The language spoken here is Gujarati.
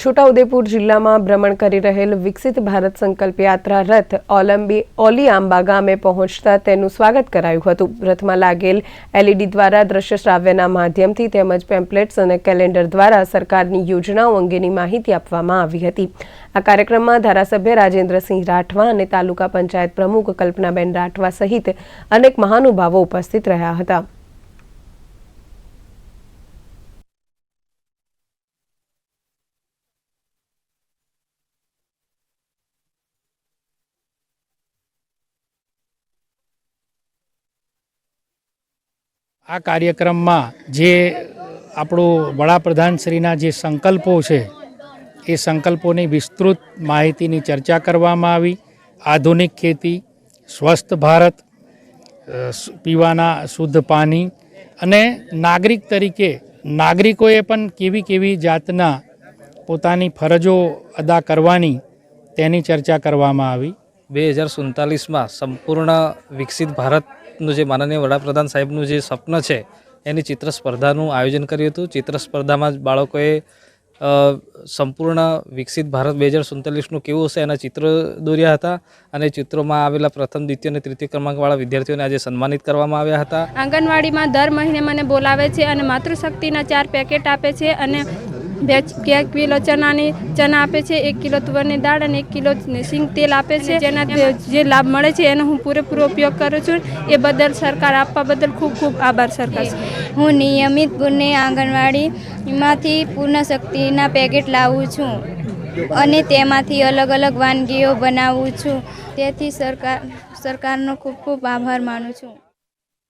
છોટાઉદેપુર જિલ્લામાં ભ્રમણ કરી રહેલ વિકસિત ભારત સંકલ્પ યાત્રા રથ ઓલિયાંબા ગામે પહોંચતા તેનું સ્વાગત કરાયું હતું। રથમાં લાગેલ એલઈડી દ્વારા દ્રશ્ય શ્રાવ્યના માધ્યમથી તેમજ પેમ્પલેટ્સ અને કેલેન્ડર દ્વારા સરકારની યોજનાઓ અંગેની માહિતી આપવામાં આવી હતી। આ કાર્યક્રમમાં ધારાસભ્ય રાજેન્દ્રસિંહ રાઠવા અને તાલુકા પંચાયત પ્રમુખ કલ્પનાબેન રાઠવા સહિત અનેક મહાનુભાવો ઉપસ્થિત રહ્યા હતા। આ કાર્યક્રમમાં જે આપણો વડાપ્રધાનશ્રીના જે સંકલ્પો છે એ સંકલ્પોની વિસ્તૃત માહિતીની ચર્ચા કરવામાં આવી। આધુનિક ખેતી, સ્વસ્થ ભારત, પીવાના શુદ્ધ પાણી અને નાગરિક તરીકે નાગરિકોએ પણ કેવી જાતના પોતાની ફરજો અદા કરવાની તેની ચર્ચા કરવામાં આવી। 2047માં સંપૂર્ણ વિકસિત ભારતનું જે માનનીય વડાપ્રધાન સાહેબનું જે સ્વપ્ન છે એની ચિત્ર સ્પર્ધાનું આયોજન કર્યું હતું। ચિત્ર સ્પર્ધામાં જ બાળકોએ સંપૂર્ણ વિકસિત ભારત 2047નું કેવું હશે એના ચિત્રો દોર્યા હતા અને ચિત્રોમાં આવેલા પ્રથમ, દ્વિતીય અને તૃતીય ક્રમાંકવાળા વિદ્યાર્થીઓને આજે સન્માનિત કરવામાં આવ્યા હતા। આંગણવાડીમાં દર મહિને મને બોલાવે છે અને માતૃશક્તિના 4 પેકેટ આપે છે અને 2 કિલો ચના આપે છે, 1 કિલો તુવરની દાળ અને 1 કિલો સિંગ તેલ આપે છે। જેના જે લાભ મળે છે એનો હું પૂરેપૂરો ઉપયોગ કરું છું। એ બદલ સરકાર આપવા બદલ ખૂબ ખૂબ આભાર સરકાર। હું નિયમિત પૂર્ણ આંગણવાડીમાંથી પૂર્ણ શક્તિના પેકેટ લાવું છું અને તેમાંથી અલગ અલગ વાનગીઓ બનાવું છું। તેથી સરકારનો ખૂબ ખૂબ આભાર માનું છું।